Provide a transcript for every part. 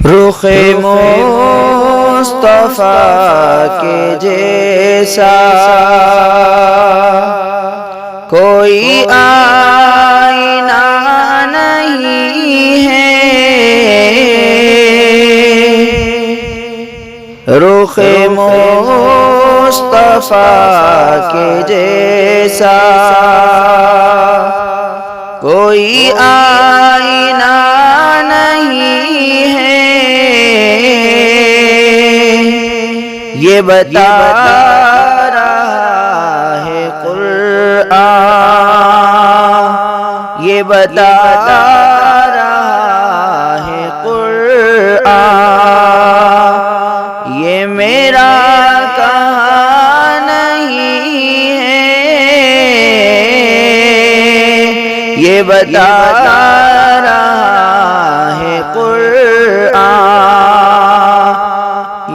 رخ مصطفیٰ کے جیسا کوئی آئینہ نہیں ہے، رخ مصطفیٰ کے جیسا کوئی آئینہ نہیں ہے، یہ بتا رہا ہے قرآن، یہ بتا رہا ہے قرآن، یہ میرا کہاں نہیں ہے، یہ بتا رہا ہے قرآن،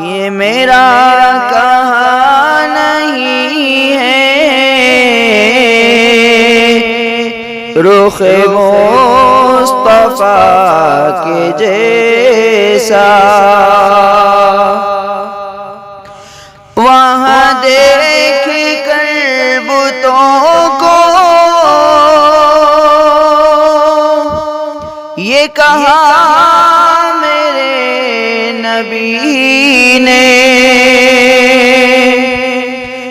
یہ میرا کہاں نہیں ہے، رخ مصطفیٰ کے جیسا وہاں دیکھ کر بتوں کو یہ کہا میرے نبی نے،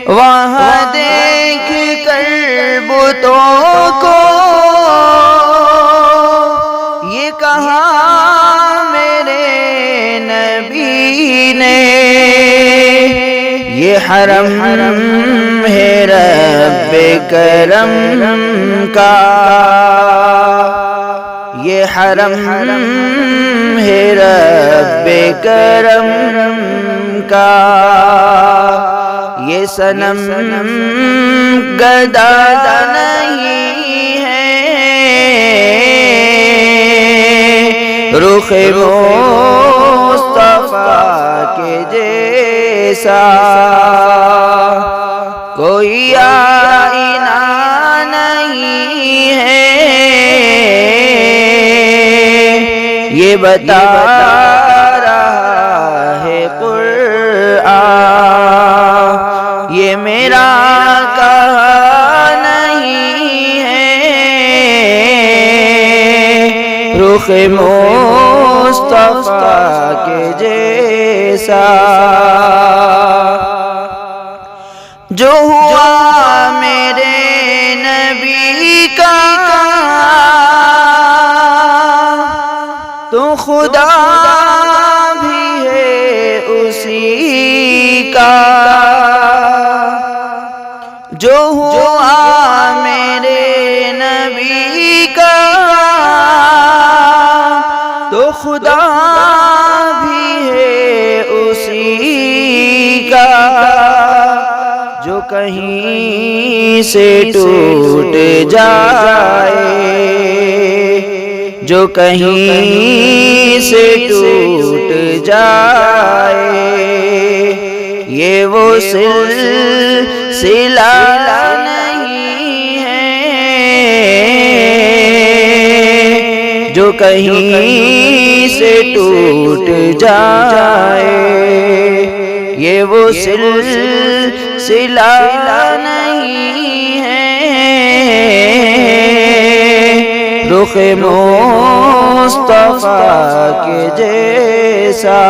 وہاں دیکھ کر بتوں کو یہ کہا میرے نبی نے، یہ حرم ہے رب کرم کا، یہ حرم ہے رب کرم کا، یہ صنم گدا نہیں ہے، رخ مصطفیٰ کے جیسا کوئی آئینہ نہیں ہے، یہ بتا رہا ہے قرآن، یہ میرا کہاں نہیں ہے، رخ مصطفیٰ کے جیسا جو ہوا میرے نبی کا تو خدا بھی ہے اسی کا، جو ہوا میرے نبی کا تو خدا بھی ہے اسی کا، جو کہیں سے ٹوٹ جائے، جو کہیں سے ٹوٹ جائے، یہ وہ سلسلہ نہیں ہے، جو کہیں سے ٹوٹ جائے، یہ وہ سلسلہ نہیں ہے، رخ مصطفیٰ کے جیسا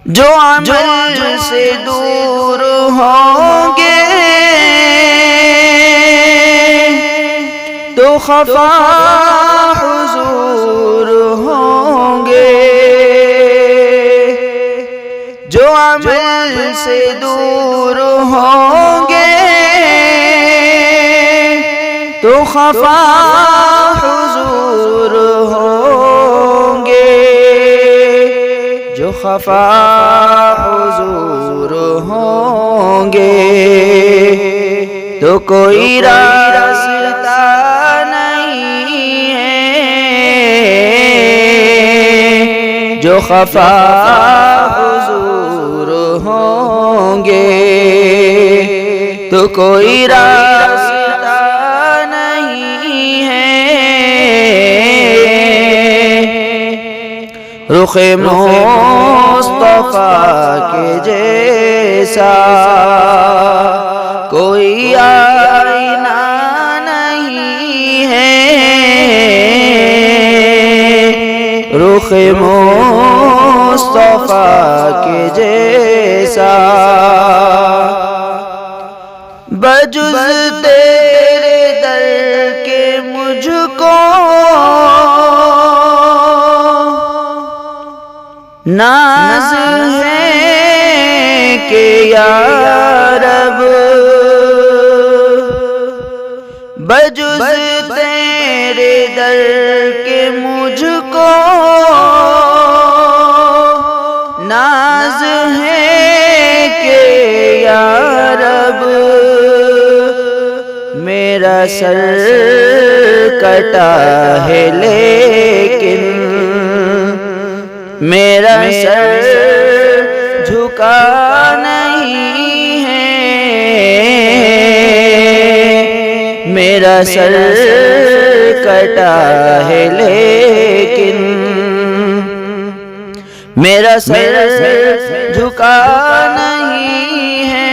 جو عمل سے دور ہوں گے تو خفا حضور ہوں گے، جو عمل سے دور ہوں گے تو خفا حضور ہوں گے، جو خفا حضور ہوں گے تو کوئی راستہ نہیں ہے، جو خفا حضور ہوں گے تو کوئی راستہ نہیں ہے، رخ مصطفیٰ کے جیسا کوئی آئینہ نہیں ہے، رخ مصطفیٰ کے جیسا بجز تیرے در کے مجھ کو ناز ہے کہ یا رب، بجز تیرے در کے مجھ کو ناز ہے کہ یا رب، میرا سر کٹا ہے لیکن میرا سر جھکا نہیں ہے، میرا سر کٹا ہے لیکن میرا سر جھکا نہیں ہے،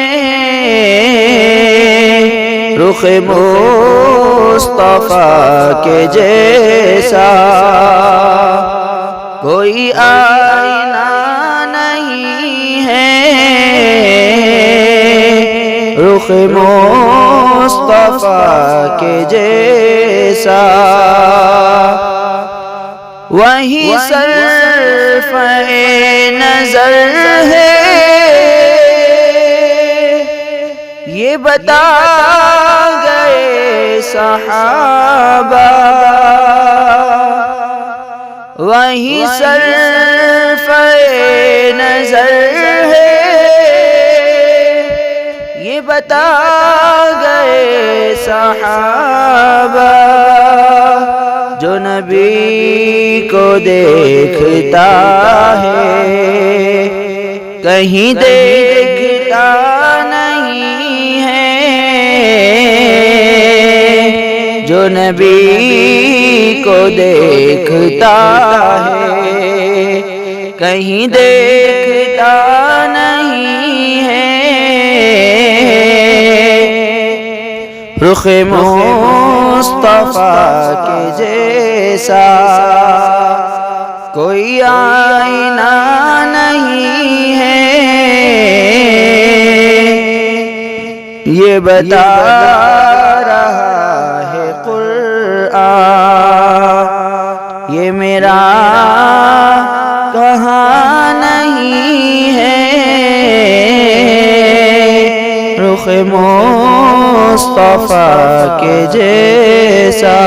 رخ مصطفیٰ کے جیسا کوئی آئینہ نہیں ہے، رخ مصطفیٰ کے جیسا وہی صرف نظر ہے، یہ بتا گئے صحابہ، وہی صرف نظر ہے، یہ بتا گئے صحابہ، جو نبی کو دیکھتا ہے کہیں دیکھتا نہیں ہے، جو نبی کو دیکھتا ہے کہیں دیکھتا نہیں ہے، رخ مصطفیٰ کے جیسا کوئی آئینہ نہیں ہے، یہ بتا رہا ہے قرآن، یہ میرا کہاں نہیں ہے، رخ مصطفیٰ کے جیسا